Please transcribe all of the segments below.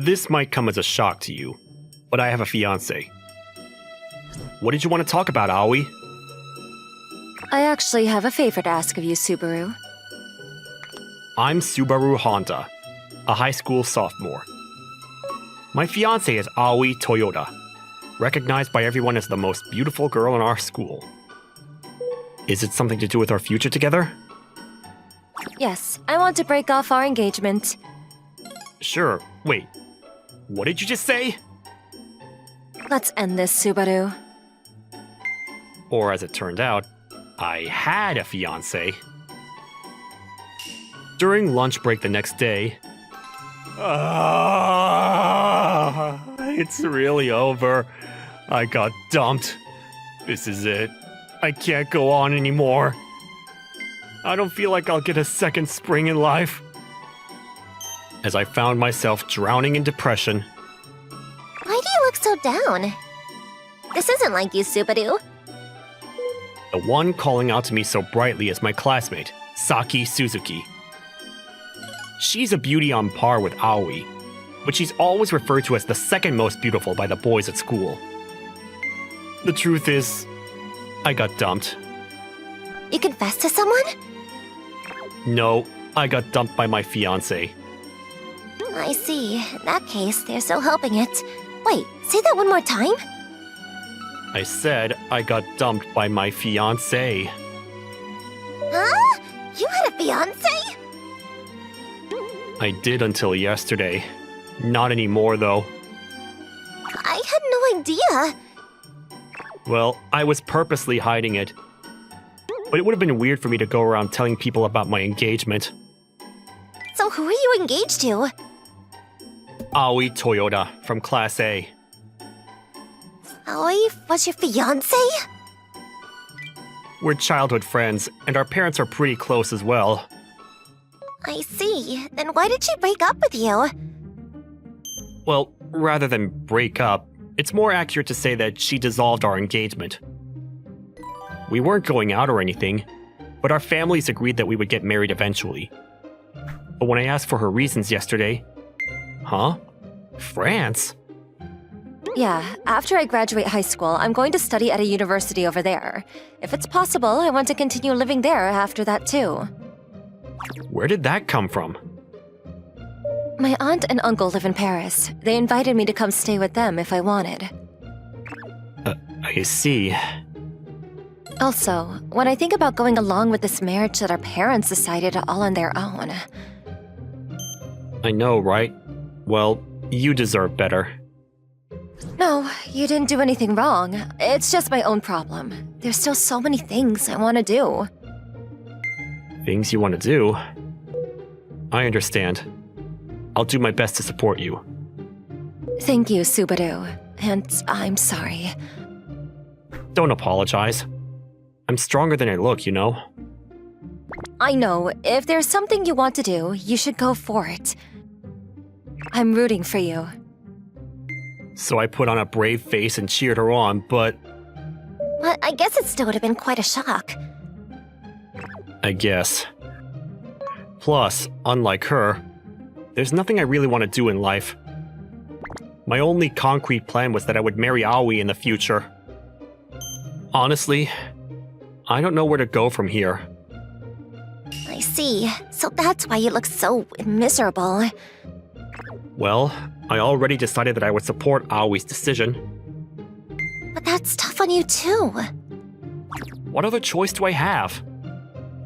This might come as a shock to you, but I have a fiancé. What did you want to talk about, Aoi? I actually have a favor to ask of you, Subaru. I'm Subaru Honda, a high school sophomore. My fiancé is Aoi Toyota, recognized by everyone as the most beautiful girl in our school. Is it something to do with our future together? Yes, I want to break off our engagement. Sure. Wait. What did you just say? Let's end this, Subaru. Or as it turned out, I had a fiancé. During lunch break the next day, it's really over. I got dumped. This is it. I can't go on anymore. I don't feel like I'll get a second spring in life. As I found myself drowning in depression. Why do you look so down? This isn't like you, Subaru. The one calling out to me so brightly is my classmate, Saki Suzuki. She's a beauty on par with Aoi, but she's always referred to as the second most beautiful by the boys at school. The truth is, I got dumped. You confessed to someone? No, I got dumped by my fiancé. I see. In that case, they're still helping it. Wait, say that one more time? I said I got dumped by my fiancé. Huh? You had a fiancé? I did until yesterday. Not anymore, though. I had no idea. Well, I was purposely hiding it. But it would have been weird for me to go around telling people about my engagement. So who are you engaged to? Aoi Toyota from Class A. Aoi was your fiancé? We're childhood friends, and our parents are pretty close as well. I see. Then why did she break up with you? Well, rather than break up, it's more accurate to say that she dissolved our engagement. We weren't going out or anything, but our families agreed that we would get married eventually. But when I asked for her reasons yesterday, huh? France? Yeah, after I graduate high school, I'm going to study at a university over there. If it's possible, I want to continue living there after that too. Where did that come from? My aunt and uncle live in Paris. They invited me to come stay with them if I wanted. I see. Also, when I think about going along with this marriage that our parents decided all on their own. I know, right? Well, you deserve better. No, you didn't do anything wrong. It's just my own problem. There's still so many things I want to do. Things you want to do? I understand. I'll do my best to support you. Thank you, Subaru. And I'm sorry. Don't apologize. I'm stronger than I look, you know? I know, if there's something you want to do, you should go for it. I'm rooting for you. So I put on a brave face and cheered her on, but But I guess it still would have been quite a shock. I guess. Plus, unlike her, there's nothing I really want to do in life. My only concrete plan was that I would marry Aoi in the future. Honestly, I don't know where to go from here. I see. So that's why you look so miserable. Well, I already decided that I would support Aoi's decision. But that's tough on you too. What other choice do I have?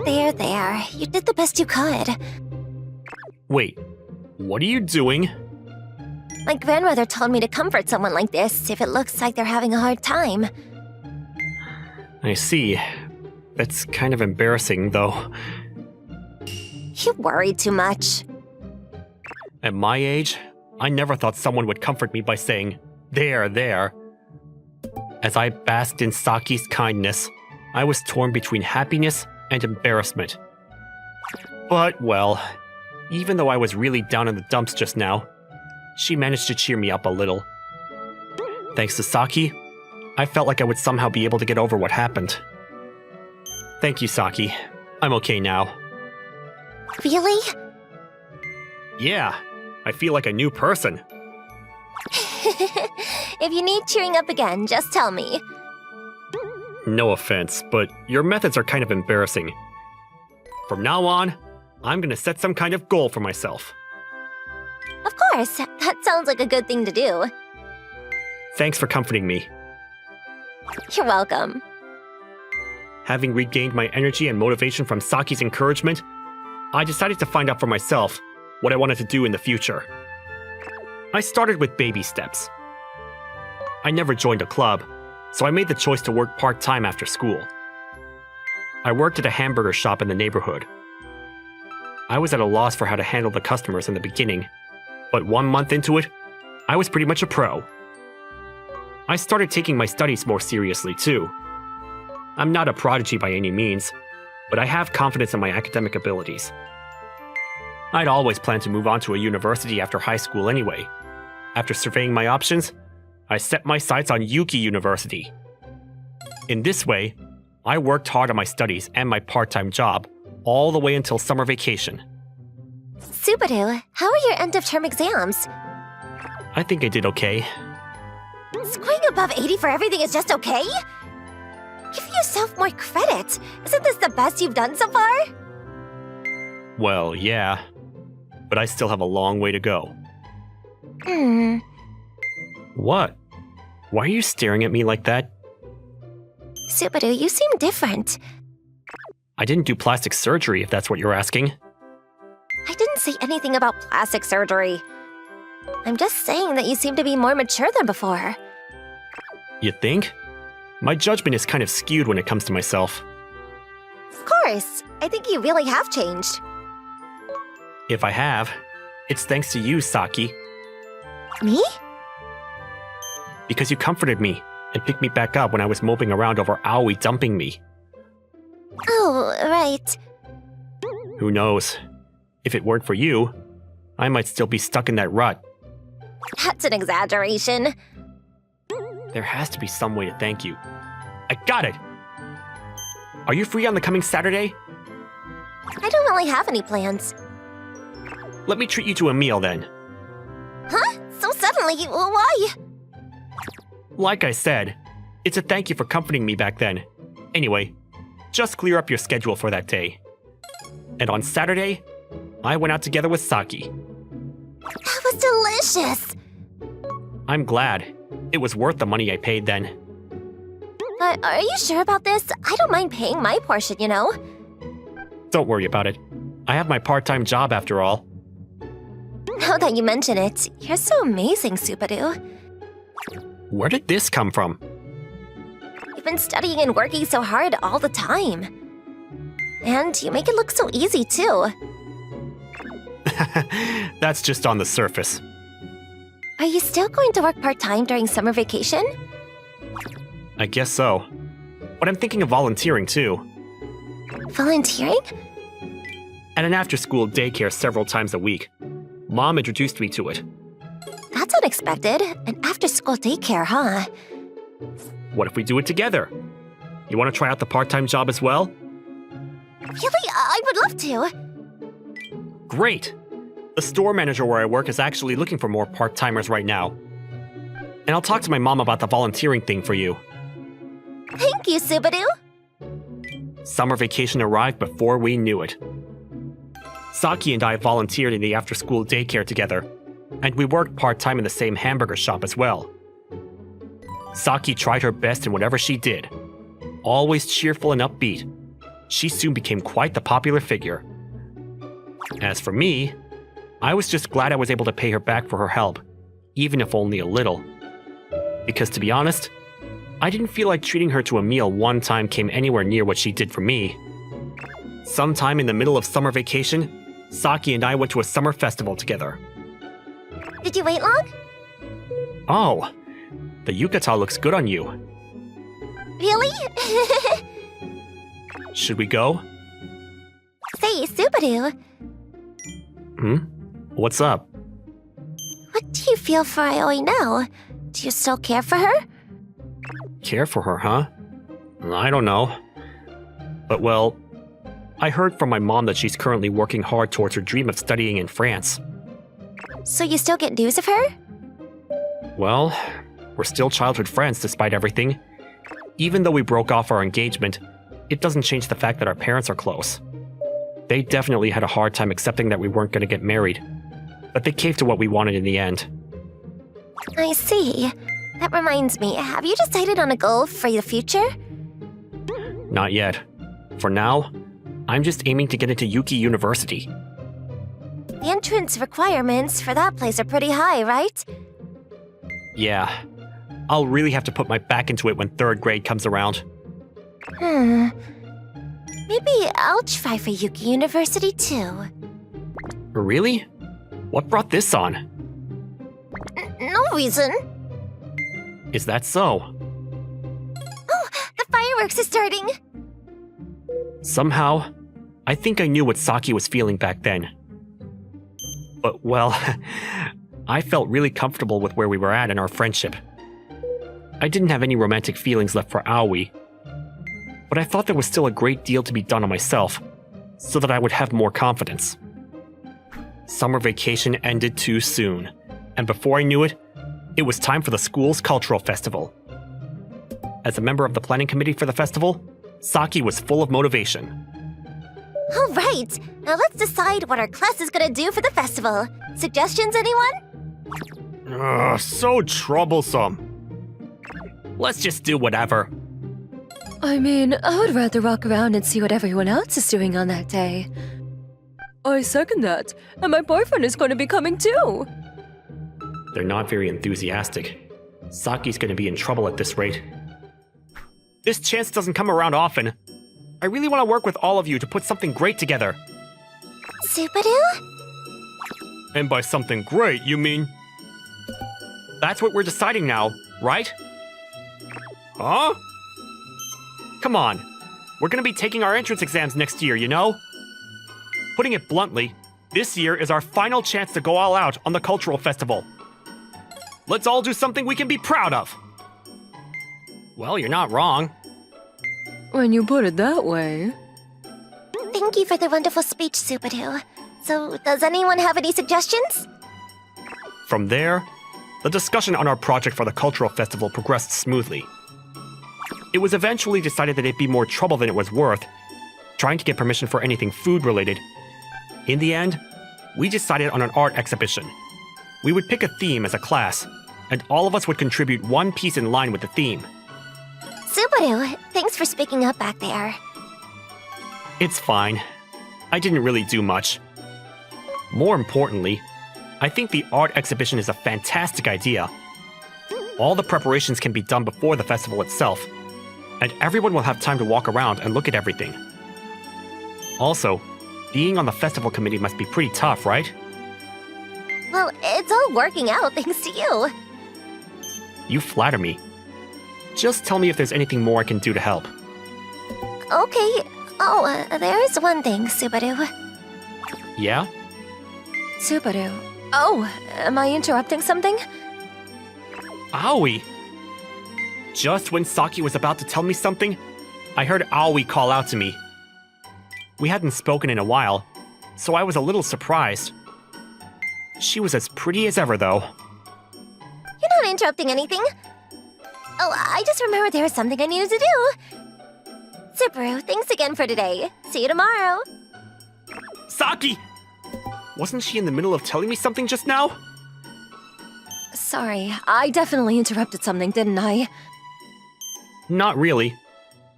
There. You did the best you could. Wait, what are you doing? My grandmother told me to comfort someone like this if it looks like they're having a hard time. I see. That's kind of embarrassing, though. You worry too much. At my age, I never thought someone would comfort me by saying, there. As I basked in Saki's kindness, I was torn between happiness and embarrassment. But, well, even though I was really down in the dumps just now, she managed to cheer me up a little. Thanks to Saki, I felt like I would somehow be able to get over what happened. Thank you, Saki. I'm okay now. Really? Yeah, I feel like a new person. If you need cheering up again, just tell me. No offense, but your methods are kind of embarrassing. From now on, I'm gonna set some kind of goal for myself. Of course, that sounds like a good thing to do. Thanks for comforting me. You're welcome. Having regained my energy and motivation from Saki's encouragement, I decided to find out for myself what I wanted to do in the future. I started with baby steps. I never joined a club, so I made the choice to work part-time after school. I worked at a hamburger shop in the neighborhood. I was at a loss for how to handle the customers in the beginning, but 1 month into it, I was pretty much a pro. I started taking my studies more seriously too. I'm not a prodigy by any means, but I have confidence in my academic abilities. I'd always planned to move on to a university after high school anyway. After surveying my options, I set my sights on Yuki University. In this way, I worked hard on my studies and my part-time job all the way until summer vacation. Subaru, how are your end-of-term exams? I think I did okay. Scoring above 80 for everything is just okay? Give yourself more credit. Isn't this the best you've done so far? Well, yeah, but I still have a long way to go. What? Why are you staring at me like that? Subaru, you seem different. I didn't do plastic surgery, if that's what you're asking. I didn't say anything about plastic surgery. I'm just saying that you seem to be more mature than before. You think? My judgment is kind of skewed when it comes to myself. Of course, I think you really have changed. If I have, it's thanks to you, Saki, Me? because you comforted me and picked me back up when I was moping around over Aoi dumping me. Oh, right. Who knows? If it weren't for you, I might still be stuck in that rut. That's an exaggeration. There has to be some way to thank you. I got it! Are you free on the coming Saturday? I don't really have any plans. Let me treat you to a meal then. Huh? So suddenly, why? Like I said, it's a thank you for comforting me back then. Anyway, just clear up your schedule for that day. And on Saturday, I went out together with Saki. That was delicious. I'm glad. It was worth the money I paid then. But are you sure about this? I don't mind paying my portion, you know? Don't worry about it. I have my part-time job after all. Now that you mention it, you're so amazing, Subaru. Where did this come from? You've been studying and working so hard all the time. And you make it look so easy, too. That's just on the surface. Are you still going to work part-time during summer vacation? I guess so. But I'm thinking of volunteering too. Volunteering? At an after-school daycare several times a week. Mom introduced me to it. That's unexpected. An after-school daycare, huh? What if we do it together? You want to try out the part-time job as well? Really? I would love to. Great! The store manager where I work is actually looking for more part-timers right now. And I'll talk to my mom about the volunteering thing for you. Thank you, Subaru. Summer vacation arrived before we knew it. Saki and I volunteered in the after-school daycare together, and we worked part-time in the same hamburger shop as well. Saki tried her best in whatever she did. Always cheerful and upbeat, she soon became quite the popular figure. As for me, I was just glad I was able to pay her back for her help, even if only a little. Because to be honest, I didn't feel like treating her to a meal one time came anywhere near what she did for me. Sometime in the middle of summer vacation, Saki and I went to a summer festival together. Did you wait long? Oh, the yukata looks good on you. Really? Should we go? Say, Subaru, What's up? what do you feel for Aoi now? Do you still care for her? Care for her, huh? I don't know. But well, I heard from my mom that she's currently working hard towards her dream of studying in France. So you still get news of her? Well, we're still childhood friends despite everything. Even though we broke off our engagement, it doesn't change the fact that our parents are close. They definitely had a hard time accepting that we weren't going to get married, but they caved to what we wanted in the end. I see. That reminds me, have you decided on a goal for the future? Not yet. For now, I'm just aiming to get into Yuki University. The entrance requirements for that place are pretty high, right? Yeah. I'll really have to put my back into it when 3rd grade comes around. Maybe I'll try for Yuki University too. Really? What brought this on? No reason. Is that so? Oh, the fireworks are starting. Somehow, I think I knew what Saki was feeling back then. But, well, I felt really comfortable with where we were at in our friendship. I didn't have any romantic feelings left for Aoi, but I thought there was still a great deal to be done on myself, so that I would have more confidence. Summer vacation ended too soon, and before I knew it, it was time for the school's cultural festival. As a member of the planning committee for the festival, Saki was full of motivation. All right, now let's decide what our class is gonna do for the festival. Suggestions, anyone? Ugh, so troublesome. Let's just do whatever. I mean, I would rather walk around and see what everyone else is doing on that day. I second that, and my boyfriend is going to be coming too. They're not very enthusiastic. Saki's gonna be in trouble at this rate. This chance doesn't come around often. I really want to work with all of you to put something great together. Subaru? And by something great, you mean... That's what we're deciding now, right? Huh? Come on. We're gonna be taking our entrance exams next year, you know? Putting it bluntly, this year is our final chance to go all out on the cultural festival. Let's all do something we can be proud of. Well, you're not wrong. When you put it that way. Thank you for the wonderful speech, Subaru. So, does anyone have any suggestions? From there, the discussion on our project for the cultural festival progressed smoothly. It was eventually decided that it'd be more trouble than it was worth, trying to get permission for anything food-related. In the end, we decided on an art exhibition. We would pick a theme as a class, and all of us would contribute one piece in line with the theme. Subaru, thanks for speaking up back there. It's fine. I didn't really do much. More importantly, I think the art exhibition is a fantastic idea. All the preparations can be done before the festival itself, and everyone will have time to walk around and look at everything. Also, being on the festival committee must be pretty tough, right? Well, it's all working out thanks to you. You flatter me. Just tell me if there's anything more I can do to help. Okay. Oh, there is one thing, Subaru. Yeah? Subaru. Oh, am I interrupting something? Aoi! Just when Saki was about to tell me something, I heard Aoi call out to me. We hadn't spoken in a while, so I was a little surprised. She was as pretty as ever, though. You're not interrupting anything. Oh, I just remembered there was something I needed to do. Subaru, thanks again for today. See you tomorrow. Saki! Wasn't she in the middle of telling me something just now? Sorry, I definitely interrupted something, didn't I? Not really.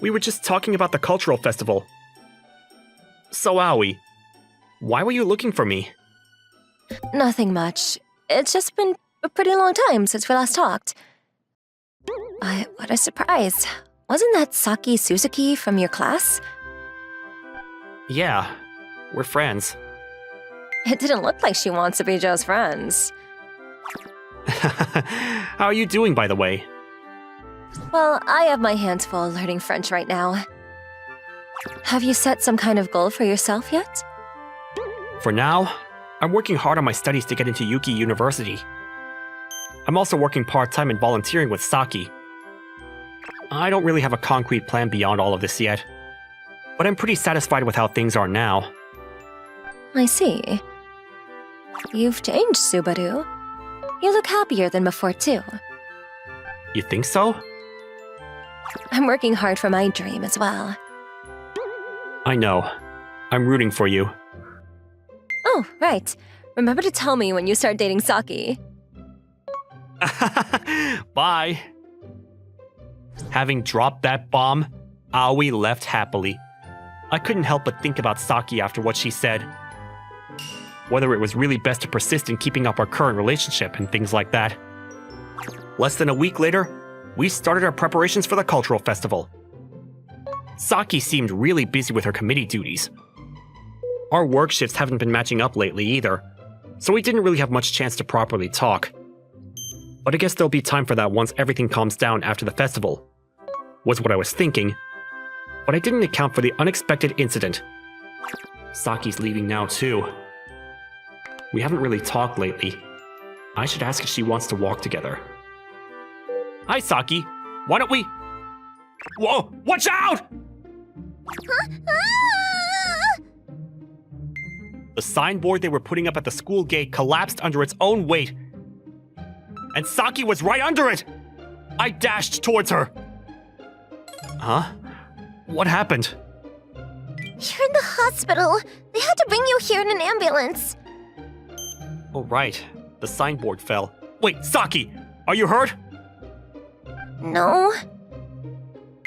We were just talking about the cultural festival. So, Aoi, why were you looking for me? Nothing much. It's just been a pretty long time since we last talked. What a surprise. Wasn't that Saki Suzuki from your class? Yeah, we're friends. It didn't look like she wants to be just friends. How are you doing, by the way? Well, I have my hands full learning French right now. Have you set some kind of goal for yourself yet? For now, I'm working hard on my studies to get into Yuki University. I'm also working part-time and volunteering with Saki. I don't really have a concrete plan beyond all of this yet, but I'm pretty satisfied with how things are now. I see. You've changed, Subaru. You look happier than before, too. You think so? I'm working hard for my dream as well. I know. I'm rooting for you. Oh, right. Remember to tell me when you start dating Saki. Bye. Having dropped that bomb, Aoi left happily. I couldn't help but think about Saki after what she said. Whether it was really best to persist in keeping up our current relationship and things like that. Less than a week later, we started our preparations for the cultural festival. Saki seemed really busy with her committee duties. Our work shifts haven't been matching up lately either, so we didn't really have much chance to properly talk. But I guess there'll be time for that once everything calms down after the festival. Was what I was thinking, but I didn't account for the unexpected incident. Saki's leaving now too. We haven't really talked lately. I should ask if she wants to walk together. Hi, Saki. Why don't we... Whoa! Watch out! The signboard they were putting up at the school gate collapsed under its own weight. And Saki was right under it! I dashed towards her. Huh? What happened? You're in the hospital. They had to bring you here in an ambulance. Oh, right. The signboard fell. Wait, Saki! Are you hurt? No.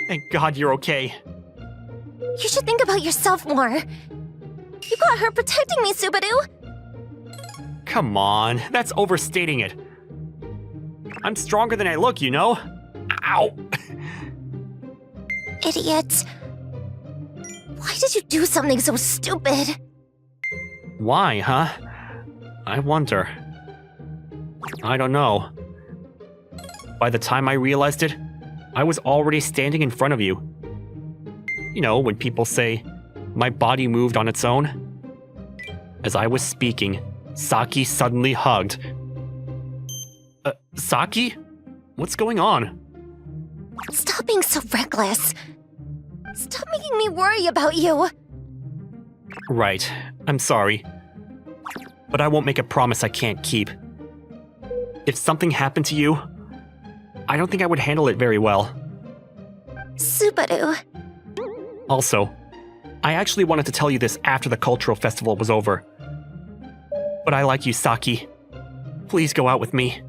Thank God you're okay. You should think about yourself more. You got her protecting me, Subaru. Come on, that's overstating it. I'm stronger than I look, you know? Ow! Idiot. Why did you do something so stupid? Why, huh? I wonder. I don't know. By the time I realized it, I was already standing in front of you. You know, when people say, my body moved on its own. As I was speaking, Saki suddenly hugged. Saki? What's going on? Stop being so reckless. Stop making me worry about you. Right, I'm sorry. But I won't make a promise I can't keep. If something happened to you, I don't think I would handle it very well. Subaru. Also, I actually wanted to tell you this after the cultural festival was over. But I like you, Saki. Please go out with me.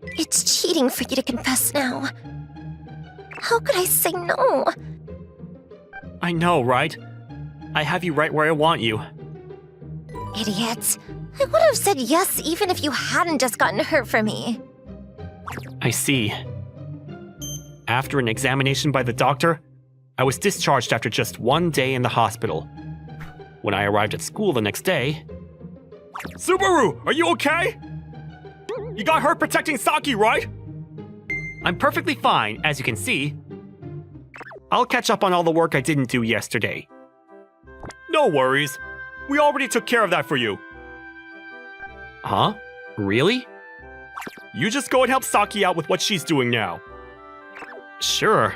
It's cheating for you to confess now. How could I say no? I know, right? I have you right where I want you. Idiot. I would have said yes even if you hadn't just gotten hurt for me. I see. After an examination by the doctor, I was discharged after just 1 day in the hospital. When I arrived at school the next day... Subaru, are you okay? You got hurt protecting Saki, right? I'm perfectly fine, as you can see. I'll catch up on all the work I didn't do yesterday. No worries. We already took care of that for you. Huh? Really? You just go and help Saki out with what she's doing now. Sure.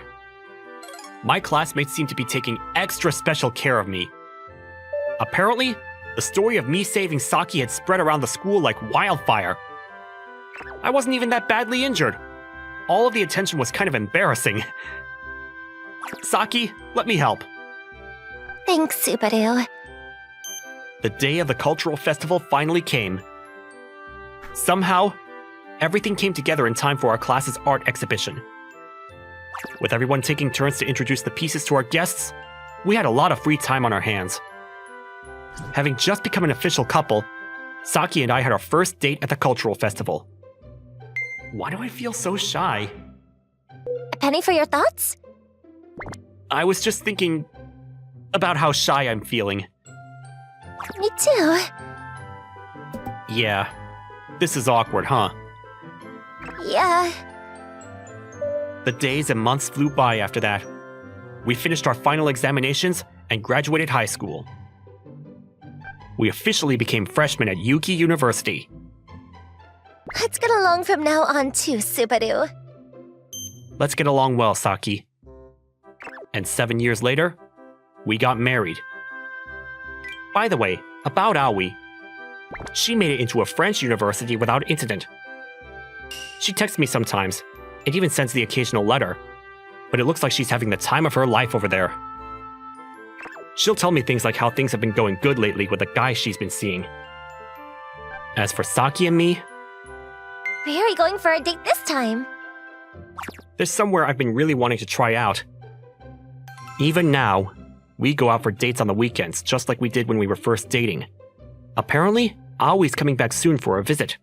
My classmates seem to be taking extra special care of me. Apparently, the story of me saving Saki had spread around the school like wildfire. I wasn't even that badly injured. All of the attention was kind of embarrassing. Saki, let me help. Thanks, Subaru. The day of the cultural festival finally came. Somehow, everything came together in time for our class's art exhibition. With everyone taking turns to introduce the pieces to our guests, we had a lot of free time on our hands. Having just become an official couple, Saki and I had our first date at the cultural festival. Why do I feel so shy? A penny for your thoughts? I was just thinking about how shy I'm feeling. Me too. Yeah, this is awkward, huh? Yeah. The days and months flew by after that. We finished our final examinations and graduated high school. We officially became freshmen at Yuki University. Let's get along from now on too, Subaru. Let's get along well, Saki. And 7 years later, we got married. By the way, about Aoi. She made it into a French university without incident, She texts me sometimes, and even sends the occasional letter. But it looks like she's having the time of her life over there. She'll tell me things like how things have been going good lately with the guy she's been seeing. As for Saki and me, Where are you going for a date this time? there's somewhere I've been really wanting to try out. Even now, we go out for dates on the weekends, just like we did when we were first dating. Apparently, Aoi's coming back soon for a visit.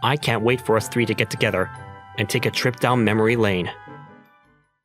I can't wait for us three to get together and take a trip down memory lane.